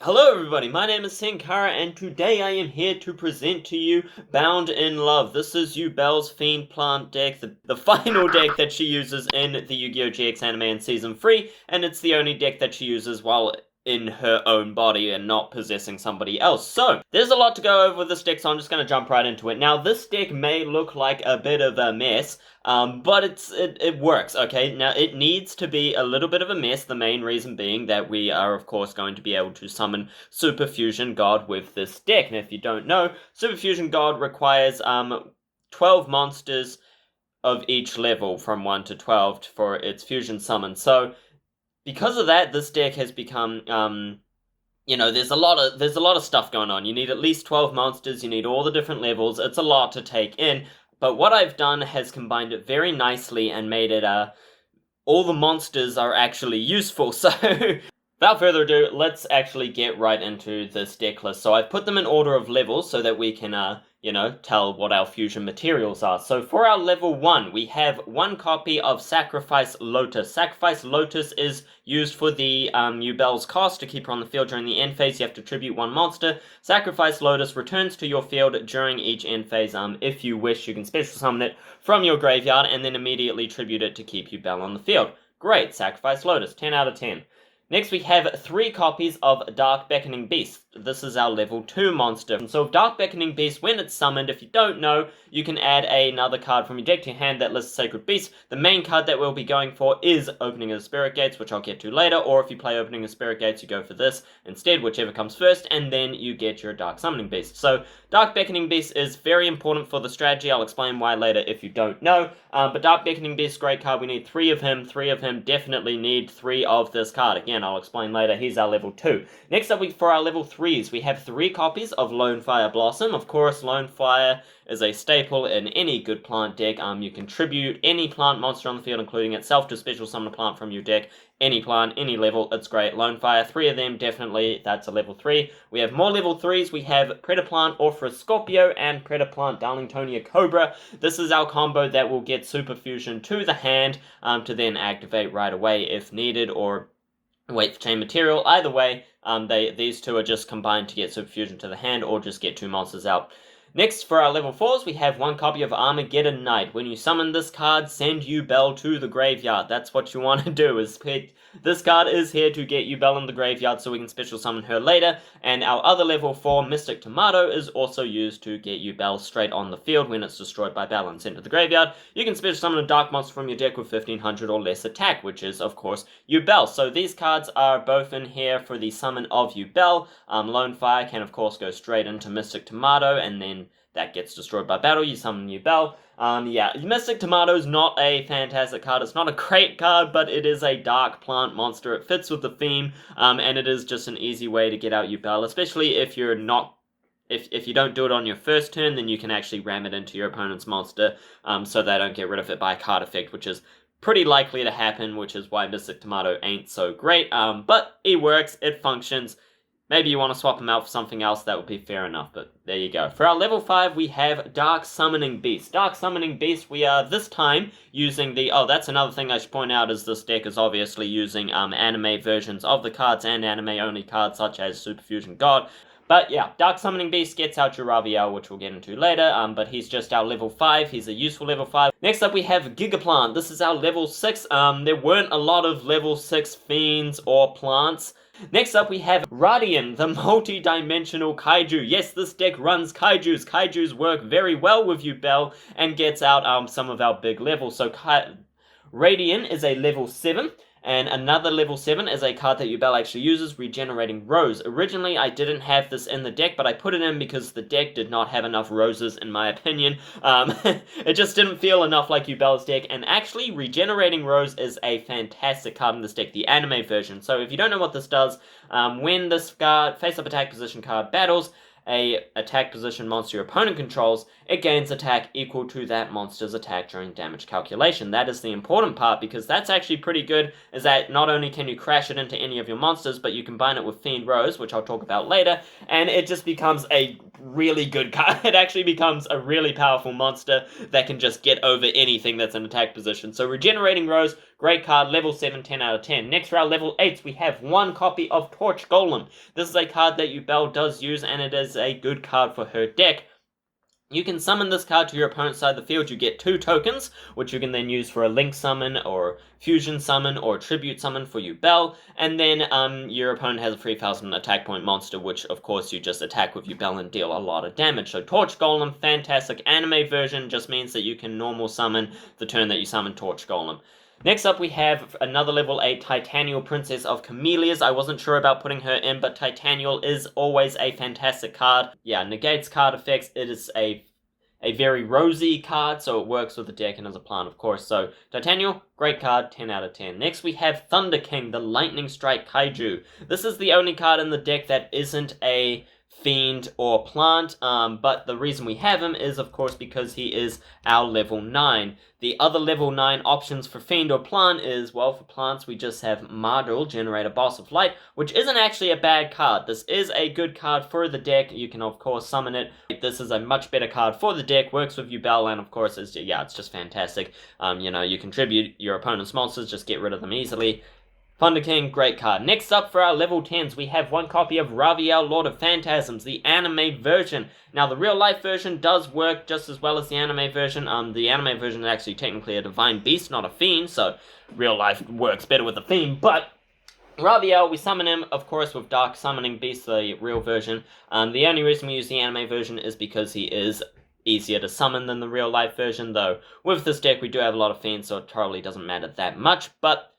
Hello everybody, my name is Senkara and today I am here to present to you Bound in Love. This is Yubel's Fiend Plant deck, the final deck that she uses in the Yu-Gi-Oh! GX anime in Season 3, and it's the only deck that she uses while in her own body and not possessing somebody else. So, there's a lot to go over with this deck, so I'm just going to jump right into it. Now, this deck may look like a bit of a mess, but it works, okay? Now, it needs to be a little bit of a mess, the main reason being that we are, of course, going to be able to summon Super Fusion God with this deck. And if you don't know, Super Fusion God requires 12 monsters of each level from 1 to 12 for its fusion summon. So, because of that, this deck has become, there's a lot of stuff going on. You need at least 12 monsters, you need all the different levels, it's a lot to take in, but what I've done has combined it very nicely and made it, all the monsters are actually useful, so without further ado, let's actually get right into this deck list. So I've put them in order of levels so that we can, tell what our fusion materials are. So for our level 1, we have one copy of Sacrifice Lotus. Sacrifice Lotus is used for the Yubel's cost to keep her on the field during the end phase. You have to tribute one monster. Sacrifice Lotus returns to your field during each end phase. If you wish, you can special summon it from your graveyard and then immediately tribute it to keep Yubel on the field. Great, Sacrifice Lotus, 10 out of 10. Next we have 3 copies of Dark Beckoning Beast. This is our level 2 monster. And so Dark Beckoning Beast, when it's summoned, if you don't know, you can add another card from your deck to your hand that lists Sacred Beast. The main card that we'll be going for is Opening of the Spirit Gates, which I'll get to later, or if you play Opening of the Spirit Gates, you go for this instead, whichever comes first, and then you get your Dark Summoning Beast. So Dark Beckoning Beast is very important for the strategy. I'll explain why later if you don't know. But Dark Beckoning Beast, great card. We need 3 of him. 3 of him, definitely need 3 of this card. Again, I'll explain later. He's our level 2. Next up, for our level 3s, we have 3 copies of LONEFIRE Blossom. Of course, LONEFIRE is a staple in any good plant deck. You can tribute any plant monster on the field, including itself, to special summon a plant from your deck. Any plant, any level, it's great. LONEFIRE, 3 of them, definitely, that's a level 3. We have more level 3s. We have PREDAPLANT, OPHRYS, SCORPIO, and PREDAPLANT, Darlingtonia, Cobra. This is our combo that will get Super Fusion to the hand to then activate right away if needed, or wait for chain material. Either way, these two are just combined to get Super Fusion to the hand, or just get 2 monsters out. Next, for our level 4s, we have 1 copy of Armageddon Knight. When you summon this card, send Yubel to the graveyard. That's what you want to do, is pick. This card is here to get Yubel in the graveyard so we can special summon her later. And our other level 4, Mystic Tomato, is also used to get Yubel straight on the field when it's destroyed by battle and sent to the graveyard. You can special summon a dark monster from your deck with 1500 or less attack, which is, of course, Yubel. So these cards are both in here for the summon of Yubel. LONEFIRE can, of course, go straight into Mystic Tomato, and then that gets destroyed by battle, you summon Yubel. Yeah, Mystic Tomato is not a fantastic card, it's not a great card, but it is a dark plant monster, it fits with the theme, and it is just an easy way to get out Yubel, especially if you're not if you don't do it on your first turn, then you can actually ram it into your opponent's monster, so they don't get rid of it by a card effect, which is pretty likely to happen, which is why Mystic Tomato ain't so great, but it works, it functions. Maybe you want to swap them out for something else, that would be fair enough, but there you go. For our level 5, we have Dark Summoning Beast. Dark Summoning Beast, we are this time using the... Oh, that's another thing I should point out, is this deck is obviously using anime versions of the cards and anime-only cards, such as Super Fusion God. But yeah, Dark Summoning Beast gets out Yrythaela, which we'll get into later, but he's just our level 5, he's a useful level 5. Next up we have Gigaplant, this is our level 6, there weren't a lot of level 6 fiends or plants. Next up we have Radian, the multi-dimensional kaiju. Yes, this deck runs kaijus. Kaijus work very well with Yubel and gets out some of our big levels. So Radian is a level 7. And another level 7 is a card that Yubel actually uses, Regenerating Rose. Originally, I didn't have this in the deck, but I put it in because the deck did not have enough roses, in my opinion. It just didn't feel enough like Yubel's deck, and actually, Regenerating Rose is a fantastic card in this deck, the anime version. So if you don't know what this does, when this card, face-up attack position card, battles a attack position monster your opponent controls, it gains attack equal to that monster's attack during damage calculation. That is the important part, because that's actually pretty good, is that not only can you crash it into any of your monsters, but you combine it with Fiend Rose, which I'll talk about later, and it just becomes a really good card. It actually becomes a really powerful monster that can just get over anything that's in attack position. So Regenerating Rose, great card, level 7, 10 out of 10. Next for our level 8s, we have one copy of Torch Golem. This is a card that Yubel does use, and it is a good card for her deck. You can summon this card to your opponent's side of the field. You get 2 tokens, which you can then use for a Link Summon, or Fusion Summon, or Tribute Summon for Yubel. And then your opponent has a 3,000 attack point monster, which of course you just attack with Yubel and deal a lot of damage. So Torch Golem, fantastic. Anime version just means that you can normal summon the turn that you summon Torch Golem. Next up, we have another level 8 Titanial Princess of Camellias. I wasn't sure about putting her in, but Titanial is always a fantastic card. Yeah, negates card effects. It is a very rosy card, so it works with the deck and as a plant, of course. So, Titanial, great card, 10 out of 10. Next, we have Thunder King, the Lightning Strike Kaiju. This is the only card in the deck that isn't a Fiend or Plant, but the reason we have him is, of course, because he is our level 9. The other level 9 options for Fiend or Plant is, well, for plants we just have Mardul, Generator Boss of Light, which isn't actually a bad card. This is a good card for the deck. You can, of course, summon it. This is a much better card for the deck, works with Yubel, and of course, it's just fantastic. You know, you contribute your opponent's monsters, just get rid of them easily. Thunder King, great card. Next up for our level 10s, we have one copy of Yrythaela, Lord of Phantasms, the anime version. Now, the real-life version does work just as well as the anime version. The anime version is actually technically a Divine Beast, not a Fiend, so real-life works better with the Fiend, but Yrythaela, we summon him, of course, with Dark Summoning Beast, the real version. The only reason we use the anime version is because he is easier to summon than the real-life version, though with this deck we do have a lot of Fiends, so it totally doesn't matter that much, but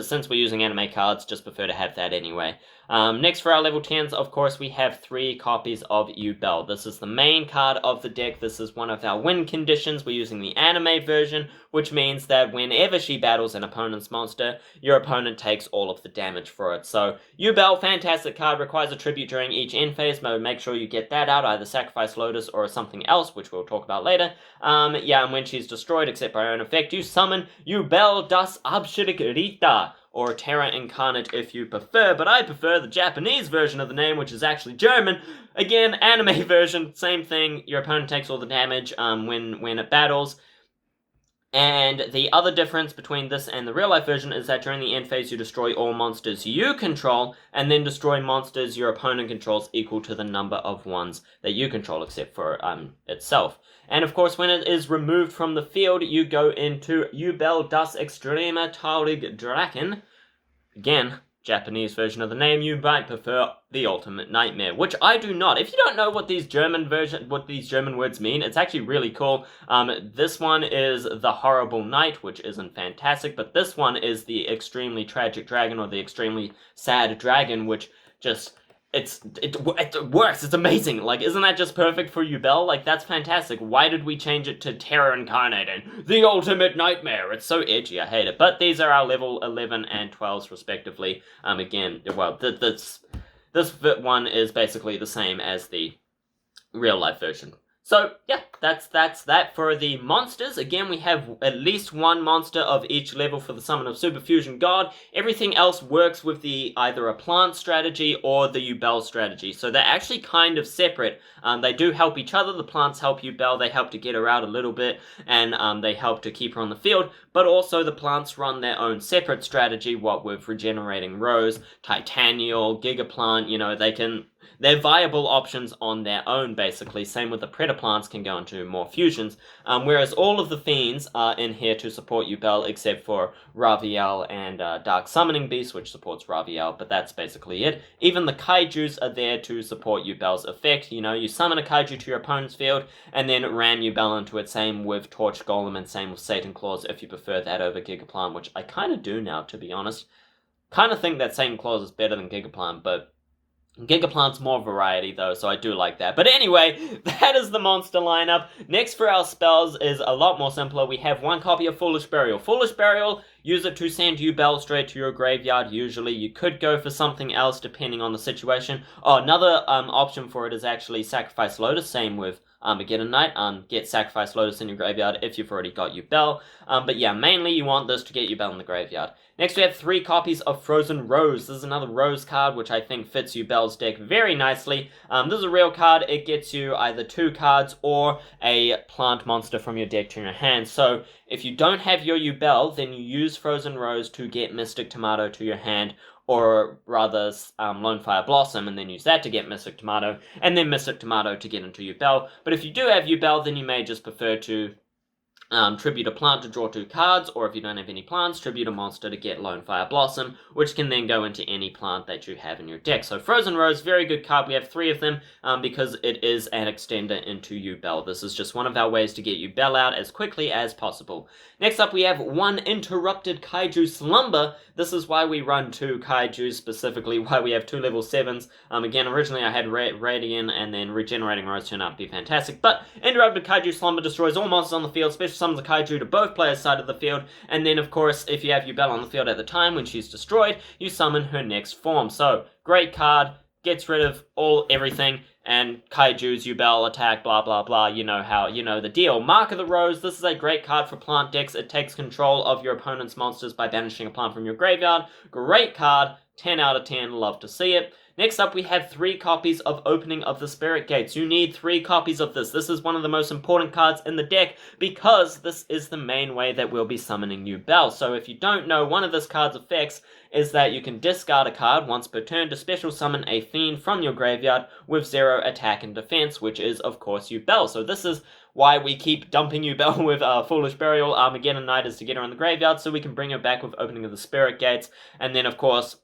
since we're using anime cards, just prefer to have that anyway. Next for our level 10s, of course, we have 3 copies of Yubel. This is the main card of the deck. This is one of our win conditions. We're using the anime version, which means that whenever she battles an opponent's monster, your opponent takes all of the damage for it. So, Yubel, fantastic card, requires a tribute during each end phase mode. Make sure you get that out, either sacrifice Lotus or something else, which we'll talk about later. And when she's destroyed, except by her own effect, you summon Yubel das Abschirrita, or Terra Incarnate if you prefer, but I prefer the Japanese version of the name, which is actually German. Again, anime version, same thing, your opponent takes all the damage when it battles. And the other difference between this and the real-life version is that during the end phase you destroy all monsters you control, and then destroy monsters your opponent controls equal to the number of ones that you control, except for itself. And of course, when it is removed from the field, you go into Yubel das Extrema Taurig Drachen. Again, Japanese version of the name, you might prefer the Ultimate Nightmare, which I do not. If you don't know what these German words mean, it's actually really cool. This one is the Horrible Knight, which isn't fantastic, but this one is the Extremely Tragic Dragon, or the Extremely Sad Dragon, which just... It works, it's amazing. Like, isn't that just perfect for Yubel? Like, that's fantastic. Why did we change it to Terra Incarnate and the Ultimate Nightmare? It's so edgy, I hate it. But these are our level 11 and 12s, respectively. Again, well, this one is basically the same as the real-life version. So, yeah, that's that for the monsters. Again, we have at least one monster of each level for the Summon of Super Fusion God. Everything else works with either a plant strategy or the Yubel strategy. So they're actually kind of separate. They do help each other. The plants help Yubel. They help to get her out a little bit, and they help to keep her on the field. But also the plants run their own separate strategy, what with Regenerating Rose, Titanial, Gigaplant, you know, they're viable options on their own, basically. Same with the PREDAPLANTs, can go into more fusions. Whereas all of the Fiends are in here to support Yubel, except for Yrythaela and Dark Summoning Beast, which supports Yrythaela, but that's basically it. Even the Kaijus are there to support Yubel's effect. You know, you summon a Kaiju to your opponent's field, and then ram Yubel into it. Same with Torch Golem, and same with Satan Claws, if you prefer that over Gigaplant, which I kind of do now, to be honest. Kind of think that Satan Claws is better than Gigaplant, but Gigaplant's more variety, though, so I do like that. But anyway, that is the monster lineup. Next for our spells is a lot more simpler. We have one copy of Foolish Burial. Foolish Burial, use it to send Yubel straight to your graveyard, usually. You could go for something else, depending on the situation. Oh, another option for it is actually Sacrifice Lotus, same with Armageddon Knight. Get Sacrifice Lotus in your graveyard if you've already got Yubel. But yeah, mainly you want this to get Yubel in the graveyard. Next we have 3 copies of Frozen Rose. This is another Rose card, which I think fits Yubel's deck very nicely. This is a real card. It gets you either 2 cards or a plant monster from your deck to your hand. So if you don't have your Yubel, then you use Frozen Rose to get Mystic Tomato to your hand, or rather LONEFIRE Blossom, and then use that to get Mystic Tomato, and then Mystic Tomato to get into Yubel. But if you do have Yubel, then you may just prefer to tribute a plant to draw 2 cards, or if you don't have any plants, tribute a monster to get LONEFIRE Blossom, which can then go into any plant that you have in your deck. So Frozen Rose, very good card. We have 3 of them because it is an extender into Yubel. This is just one of our ways to get Yubel out as quickly as possible. Next up we have 1 Interrupted Kaiju Slumber. This is why we run 2 Kaiju, specifically why we have 2 level 7s. Again, originally I had Radiant, and then Regenerating Rose turned out to be fantastic, but Interrupted Kaiju Slumber destroys all monsters on the field, special summons a Kaiju to both players' side of the field, and then of course, if you have Yubel on the field at the time when she's destroyed, you summon her next form. So, great card, gets rid of everything, and Kaiju's Yubel attack, blah blah blah, you know the deal. Mark of the Rose, this is a great card for plant decks. It takes control of your opponent's monsters by banishing a plant from your graveyard. Great card, 10 out of 10, love to see it. Next up, we have 3 copies of Opening of the Spirit Gates. You need 3 copies of this. This is one of the most important cards in the deck because this is the main way that we'll be summoning Yubel. So if you don't know, one of this card's effects is that you can discard a card once per turn to special summon a Fiend from your graveyard with 0 attack and defense, which is, of course, Yubel. So this is why we keep dumping Yubel with Foolish Burial. Armageddon Knight is to get her in the graveyard so we can bring her back with Opening of the Spirit Gates. And then, of course,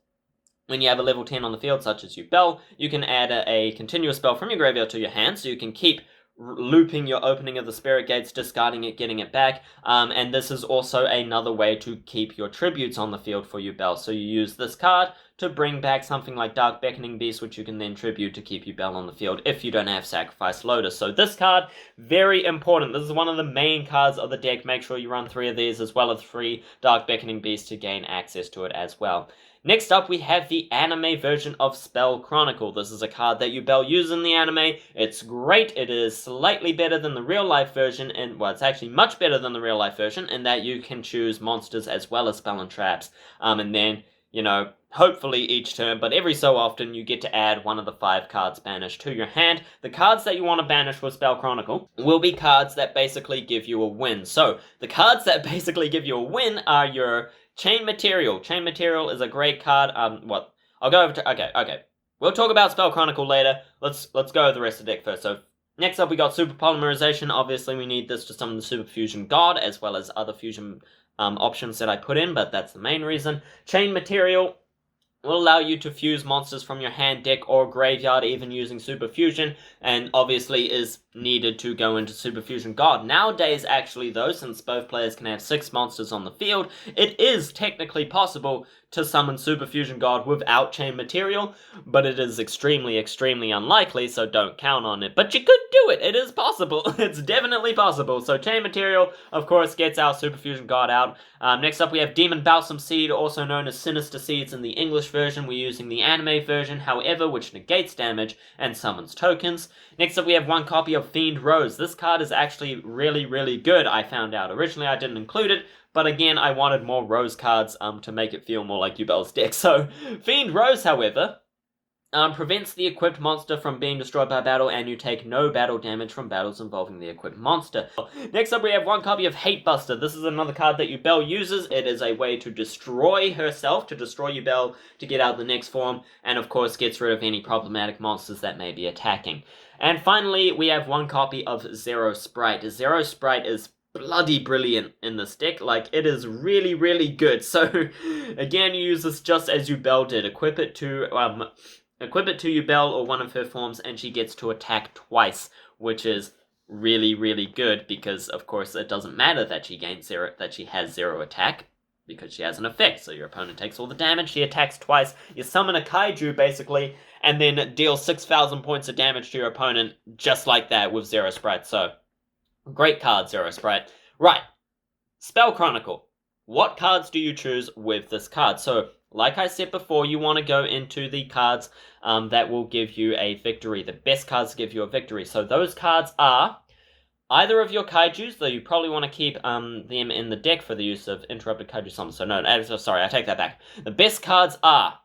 when you have a level 10 on the field, such as Yubel, you can add a continuous spell from your graveyard to your hand, so you can keep looping your Opening of the Spirit Gates, discarding it, getting it back, and this is also another way to keep your tributes on the field for Yubel. So you use this card to bring back something like Dark Beckoning Beast, which you can then tribute to keep Yubel on the field if you don't have Sacrifice Lotus. So this card, very important. This is one of the main cards of the deck. Make sure you run 3 of these, as well as 3 Dark Beckoning Beasts to gain access to it as well. Next up, we have the anime version of Spell Chronicle. This is a card that Yubel uses in the anime. It's great. It is slightly better than the real-life version, and, well, it's actually much better than the real-life version, in that you can choose monsters as well as spell and traps. And then, hopefully each turn, but every so often, you get to add one of the 5 cards banished to your hand. The cards that you want to banish with Spell Chronicle will be cards that basically give you a win. So, the cards that basically give you a win are your Chain Material. Chain Material is a great card. I'll go over to... Okay. We'll talk about Spell Chronicle later. Let's go over the rest of the deck first. So, next up we got Super Polymerization. Obviously, we need this to summon the Super Fusion God, as well as other fusion options that I put in, but that's the main reason. Chain Material will allow you to fuse monsters from your hand, deck, or graveyard, even using Super Fusion, and obviously is needed to go into Super Fusion God. Nowadays, actually, though, since both players can have 6 monsters on the field, it is technically possible to summon Super Fusion God without Chain Material, but it is extremely, extremely unlikely, so don't count on it. But you could do it! It is possible! It's definitely possible. So Chain Material, of course, gets our Super Fusion God out. Next up, we have Demon Balsam Seed, also known as Sinister Seeds in the English version. We're using the anime version, however, which negates damage and summons tokens. Next up, we have 1 copy of Fiend Rose. This card is actually really, really good, I found out. Originally, I didn't include it, but again, I wanted more Rose cards to make it feel more like Yubel's deck. So, Fiend Rose, however, prevents the equipped monster from being destroyed by battle, and you take no battle damage from battles involving the equipped monster. Next up, we have 1 copy of Hate Buster. This is another card that Yubel uses. It is a way to destroy herself, to destroy Yubel, to get out the next form, and of course gets rid of any problematic monsters that may be attacking. And finally, we have 1 copy of Zero Sprite. Zero Sprite is bloody brilliant in this deck. Like, it is really, really good. So, again, you use this just as Yubel did. Equip it to Yubel or one of her forms, and she gets to attack twice, which is really, really good, because, of course, it doesn't matter that she has 0 attack, because she has an effect. So your opponent takes all the damage, she attacks twice, you summon a Kaiju, basically, and then deal 6,000 points of damage to your opponent, just like that, with Zero Sprite. So, great card, Zero Sprite. Right, Spell Chronicle. What cards do you choose with this card? So, like I said before, you want to go into the cards that will give you a victory. The best cards give you a victory. So those cards are either of your kaijus, though you probably want to keep them in the deck for the use of interrupted kaiju summons. So no, sorry, I take that back. The best cards are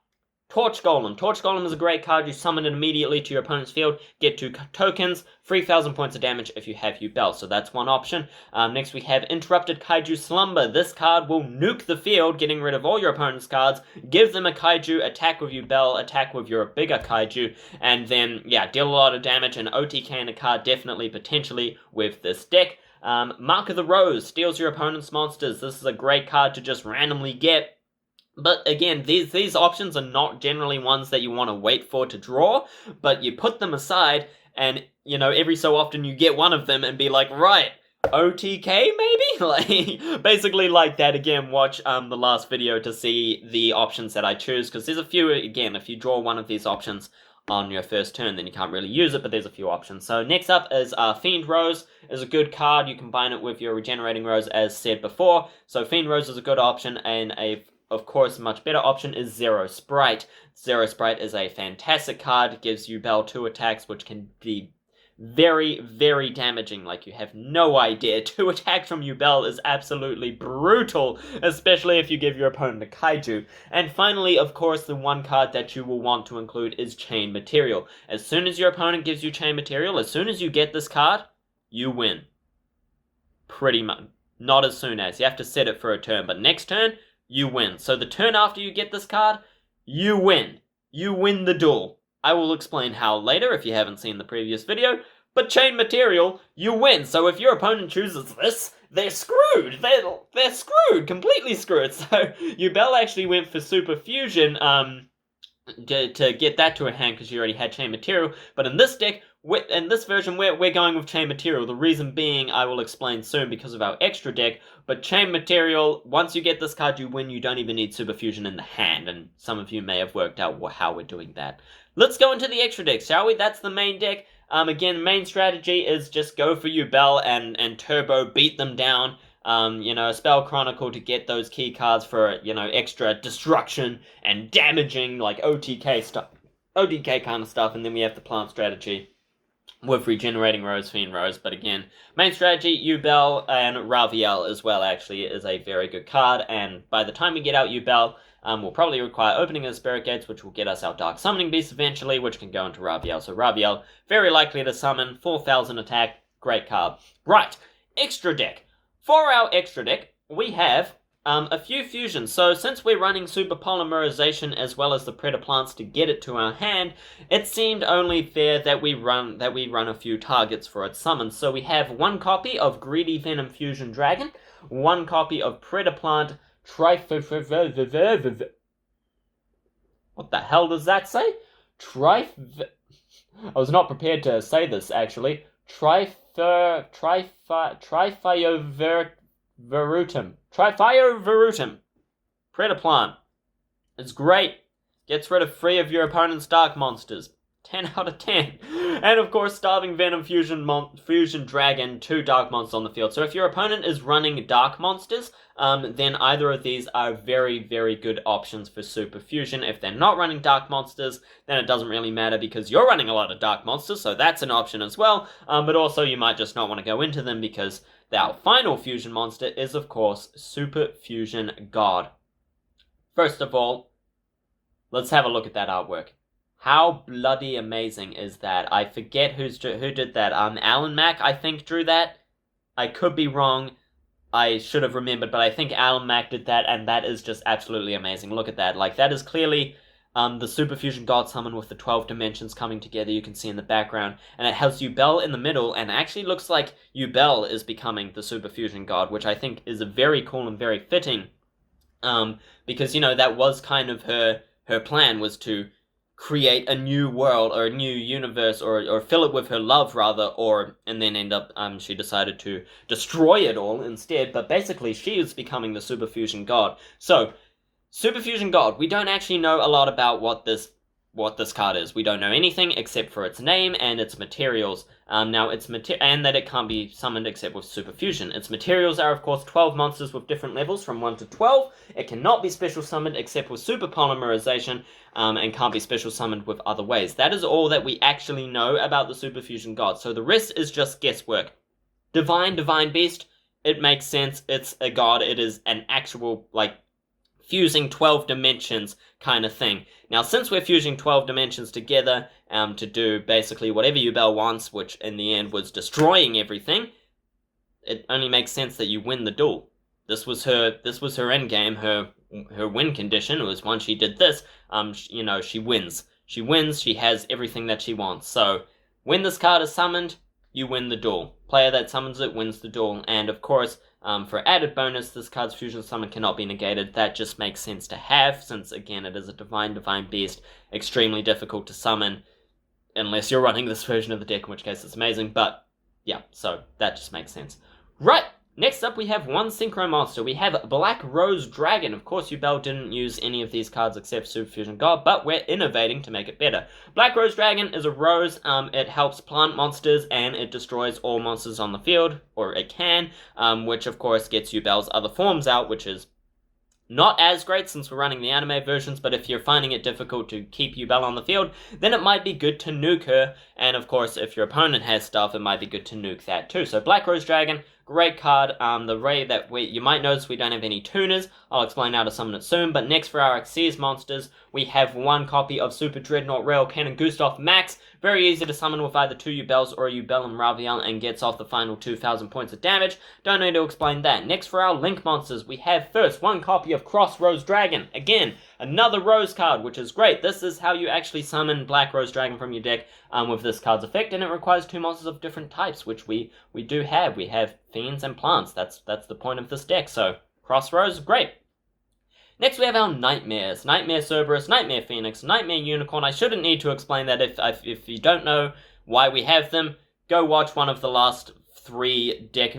Torch Golem. Torch Golem is a great card. You summon it immediately to your opponent's field, get 2 tokens, 3,000 points of damage if you have Yubel. So that's one option. Next we have Interrupted Kaiju Slumber. This card will nuke the field, getting rid of all your opponent's cards, give them a kaiju, attack with Yubel, attack with your bigger kaiju, and then, yeah, deal a lot of damage, and OTK in a card definitely, potentially, with this deck. Mark of the Rose steals your opponent's monsters. This is a great card to just randomly get. But again, these options are not generally ones that you want to wait for to draw, but you put them aside, and, you know, every so often you get one of them and be like, right, OTK maybe? Like, basically like that. Again, watch the last video to see the options that I choose, because there's a few. Again, if you draw one of these options on your first turn, then you can't really use it, but there's a few options. So next up is Fiend Rose is a good card. You combine it with your Regenerating Rose, as said before. So Fiend Rose is a good option, and of course, a much better option is Zero Sprite. Zero Sprite is a fantastic card. It gives Yubel 2 attacks, which can be very, very damaging. Like, you have no idea. 2 attacks from Yubel is absolutely brutal, especially if you give your opponent a kaiju. And finally, of course, the one card that you will want to include is Chain Material. As soon as your opponent gives you Chain Material, as soon as you get this card, you win. Pretty much. Not as soon as. You have to set it for a turn, but next turn, you win. So the turn after you get this card, you win. You win the duel. I will explain how later if you haven't seen the previous video, but Chain Material, you win. So if your opponent chooses this, they're screwed. They're screwed, completely screwed. So Yubel actually went for Super Fusion to get that to a hand because you already had Chain Material, but in this deck, in this version, we're going with Chain Material. The reason being, I will explain soon because of our extra deck, but Chain Material, once you get this card, you win. You don't even need Super Fusion in the hand, and some of you may have worked out how we're doing that. Let's go into the extra deck, shall we? That's the main deck. Again, main strategy is just go for Yubel and Turbo, beat them down. You know, Spell Chronicle to get those key cards for, you know, extra destruction and damaging, like OTK stuff. OTK kind of stuff, and then we have the plant strategy with Regenerating Rose, Fiend Rose, but again, main strategy, Yubel and Raviel as well, actually, is a very good card, and by the time we get out Yubel, we'll probably require opening of the Spirit Gates, which will get us our Dark Summoning Beast eventually, which can go into Raviel. So Raviel, very likely to summon, 4,000 attack, great card. Right, extra deck. For our extra deck, we have a few fusions. So since we're running Super Polymerization as well as the Predaplants to get it to our hand, it seemed only fair that we run a few targets for its summons. So we have 1 copy of Greedy Venom Fusion Dragon, 1 copy of Predaplant What the hell does that say? I was not prepared to say this, actually. Trifioverutum. Predaplant. It's great. Gets rid of 3 of your opponent's dark monsters. 10 out of 10. And of course, Starving Venom Fusion Dragon, 2 dark monsters on the field. So if your opponent is running dark monsters, then either of these are very, very good options for Super Fusion. If they're not running dark monsters, then it doesn't really matter because you're running a lot of dark monsters, so that's an option as well. But also you might just not want to go into them because our final fusion monster is, of course, Super Fusion God. First of all, let's have a look at that artwork. How bloody amazing is that? I forget who did that. Alan Mack, I think, drew that. I could be wrong. I should have remembered, but I think Alan Mack did that, and that is just absolutely amazing. Look at that. Like, that is clearly the Super Fusion God summon with the 12 dimensions coming together, you can see in the background. And it has Yubel in the middle, and it actually looks like Yubel is becoming the Super Fusion God, which I think is very cool and very fitting. Because, you know, that was kind of her plan, was to create a new world or a new universe or fill it with her love rather, and then end up she decided to destroy it all instead. But basically she is becoming the Super Fusion God. So Super Fusion God, we don't actually know a lot about what what this card is. We don't know anything except for its name and its materials. Now, and that it can't be summoned except with Super Fusion. Its materials are, of course, 12 monsters with different levels from 1 to 12. It cannot be special summoned except with Super Polymerization, and can't be special summoned with other ways. That is all that we actually know about the Super Fusion God. So the rest is just guesswork. Divine Beast, it makes sense. It's a god. It is an actual, like, fusing 12 dimensions kind of thing. Now, since we're fusing 12 dimensions together to do basically whatever Yubel wants, which in the end was destroying everything, it only makes sense that you win the duel. This was her end game. Her win condition was once she did this, you know, she wins. She wins. She has everything that she wants. So when this card is summoned, you win the duel. Player that summons it wins the duel. And of course, for added bonus, this card's fusion summon cannot be negated. That just makes sense to have, since again it is a divine beast, extremely difficult to summon, unless you're running this version of the deck, in which case it's amazing. But yeah, so that just makes sense. Right, next up we have one synchro monster. We have Black Rose Dragon. Of course, Yubel didn't use any of these cards except Super Fusion God, but we're innovating to make it better. Black Rose Dragon is a rose. It helps plant monsters, and it destroys all monsters on the field, or it can, which of course gets Yubel's other forms out, which is not as great since we're running the anime versions, but if you're finding it difficult to keep Yubel on the field, then it might be good to nuke her, and of course, if your opponent has stuff, it might be good to nuke that too. So Black Rose Dragon, great card. The way that you might notice we don't have any tuners. I'll explain how to summon it soon, but next for our Xyz monsters, we have one copy of Super Dreadnought Rail Cannon Gustav Max. Very easy to summon with either 2 Yubels or a Yubel and Raviel, and gets off the final 2,000 points of damage. Don't need to explain that. Next for our Link monsters, we have first one copy of Cross Rose Dragon. Again, another Rose card, which is great. This is how you actually summon Black Rose Dragon from your deck with this card's effect, and it requires 2 monsters of different types, which we do have. We have Fiends and Plants. That's the point of this deck, so Cross Rose, great. Next we have our Nightmares. Nightmare Cerberus, Nightmare Phoenix, Nightmare Unicorn. I shouldn't need to explain that. If you don't know why we have them, go watch one of the last 3 deck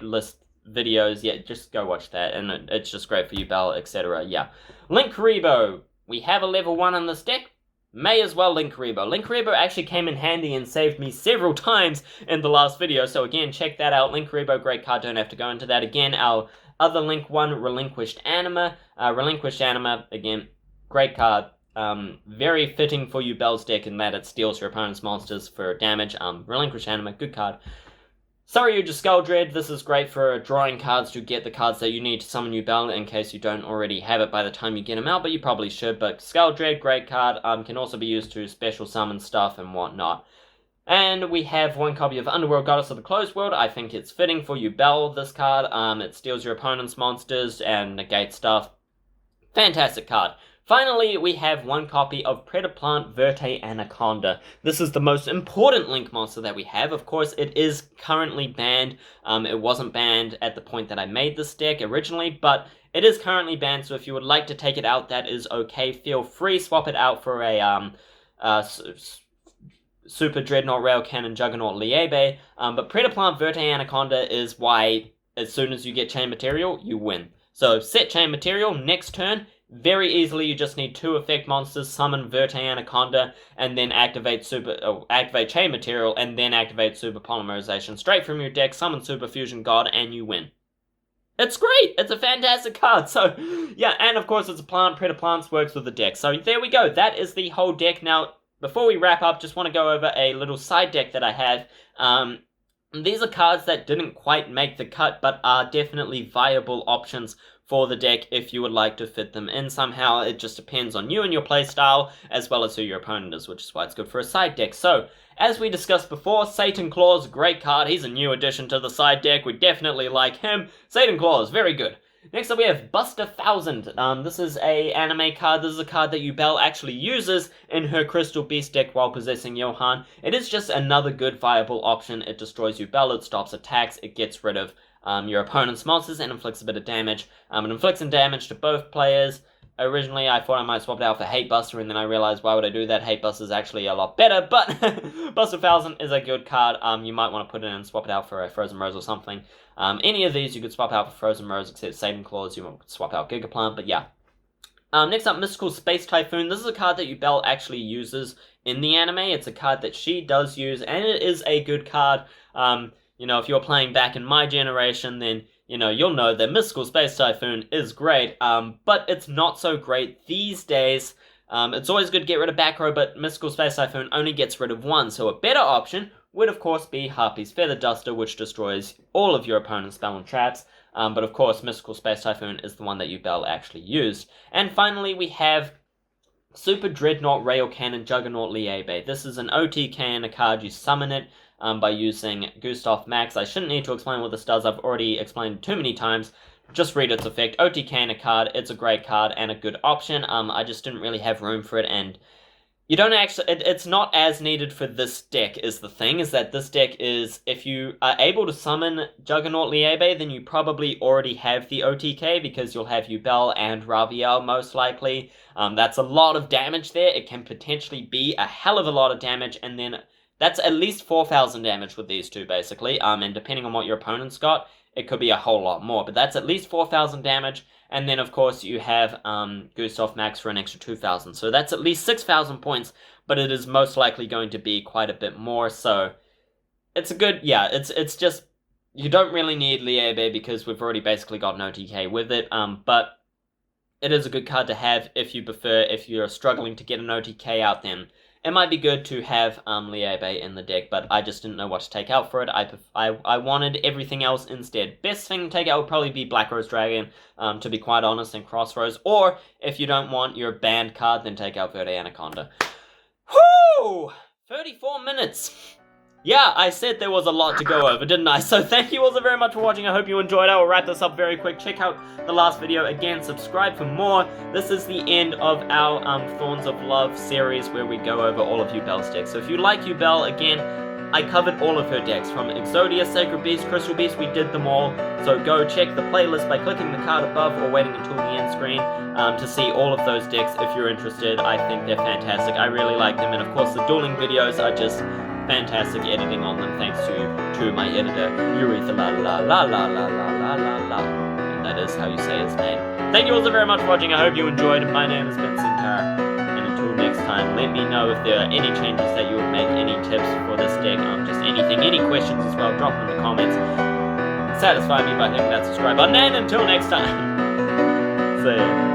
list videos. Yeah, just go watch that, and it's just great for Yubel, etc. Yeah. Linkuriboh. We have a level 1 on this deck. May as well Linkuriboh. Linkuriboh actually came in handy and saved me several times in the last video, so again, check that out. Linkuriboh, great card, don't have to go into that again. Our other Link 1, Relinquished Anima. Relinquished Anima, again, great card. Very fitting for Yubel's deck in that it steals your opponent's monsters for damage. Relinquished Anima, good card. SARYUJA Skulldread, this is great for drawing cards to get the cards that you need to summon Yubel in case you don't already have it by the time you get them out, but you probably should. But Skulldread, great card, can also be used to special summon stuff and whatnot. And we have one copy of Underworld Goddess of the Closed World. I think it's fitting for Yubel, this card. It steals your opponent's monsters and negates stuff. Fantastic card. Finally, we have one copy of PREDAPLANT Verte Anaconda. This is the most important Link monster that we have. Of course, it is currently banned. It wasn't banned at the point that I made this deck originally, but it is currently banned, so if you would like to take it out, that is okay. Feel free, swap it out for a Super Dreadnought Rail Cannon Juggernaut Liebe. But PREDAPLANT Verte Anaconda is why, as soon as you get chain material, you win. So set chain material, next turn, very easily, you just need 2 effect monsters, summon Verte Anaconda, and then activate chain material, and then activate Super Polymerization straight from your deck, summon Super Fusion God, and you win. It's great! It's a fantastic card! So, yeah, and of course it's a plant. PREDAPLANT works with the deck. So there we go, that is the whole deck. Now, before we wrap up, just want to go over a little side deck that I have. These are cards that didn't quite make the cut, but are definitely viable options for the deck if you would like to fit them in somehow. It just depends on you and your playstyle, as well as who your opponent is, which is why it's good for a side deck. So, as we discussed before, Satan Claws, great card. He's a new addition to the side deck. We definitely like him. Satan Claws, very good. Next up we have Buster 1000. This is a anime card. This is a card that Yubel actually uses in her Crystal Beast deck while possessing Johann. It is just another good viable option. It destroys Yubel, it stops attacks, it gets rid of your opponent's monsters, and inflicts a bit of damage. It inflicts some damage to both players. Originally, I thought I might swap it out for Hate Buster, and then I realized, why would I do that? Hate Buster is actually a lot better, but Buster 1000 is a good card. You might want to put it in and swap it out for a Frozen Rose or something. Any of these you could swap out for Frozen Rose, except Satan Claws, you want to swap out Gigaplant, but yeah. Next up, Mystical Space Typhoon. This is a card that Yubel actually uses in the anime. It's a card that she does use, and it is a good card. You know, if you're playing back in my generation, then, you know, you'll know that Mystical Space Typhoon is great, but it's not so great these days. It's always good to get rid of back row, but Mystical Space Typhoon only gets rid of one, so a better option would, of course, be Harpy's Feather Duster, which destroys all of your opponent's spell and traps. But of course, Mystical Space Typhoon is the one that Yubel actually used. And finally, we have Super Dreadnought Rail Cannon Juggernaut Liebe. This is an OTK and a card. You summon it by using Gustav Max. I shouldn't need to explain what this does. I've already explained it too many times. Just read its effect. OTK and a card. It's a great card and a good option. I just didn't really have room for it, and you don't actually, it's not as needed for this deck is the thing, is that this deck is, if you are able to summon Juggernaut Liebe, then you probably already have the OTK, because you'll have Yubel and Raviel most likely. That's a lot of damage there. It can potentially be a hell of a lot of damage, and then that's at least 4,000 damage with these two, basically. And depending on what your opponent's got, it could be a whole lot more, but that's at least 4,000 damage. And then, of course, you have Gustav Max for an extra 2,000. So that's at least 6,000 points, but it is most likely going to be quite a bit more. So it's a good, yeah, it's just, you don't really need Liebe because we've already basically got an OTK with it. But it is a good card to have if you prefer, if you're struggling to get an OTK out, then it might be good to have Liebe in the deck, but I just didn't know what to take out for it. I wanted everything else instead. Best thing to take out would probably be Black Rose Dragon, to be quite honest, and Crossroads. Or, if you don't want your banned card, then take out Verde Anaconda. Whoo! 34 minutes! Yeah, I said there was a lot to go over, didn't I? So thank you all so very much for watching. I hope you enjoyed. I will wrap this up very quick. Check out the last video again. Subscribe for more. This is the end of our Thorns of Love series where we go over all of Yubel's decks. So if you like Yubel, again, I covered all of her decks. From Exodia, Sacred Beast, Crystal Beast, we did them all. So go check the playlist by clicking the card above or waiting until the end screen to see all of those decks if you're interested. I think they're fantastic. I really like them. And of course, the dueling videos are just fantastic editing on them, thanks to my editor, Yrythaela, la la la la la la la la. And that is how you say its name. Thank you all so very much for watching. I hope you enjoyed. My name has been Senkara, and until next time, let me know if there are any changes that you would make, any tips for this deck, just anything, any questions as well. Drop them in the comments. Satisfy me by hitting that subscribe button, and until next time, see ya.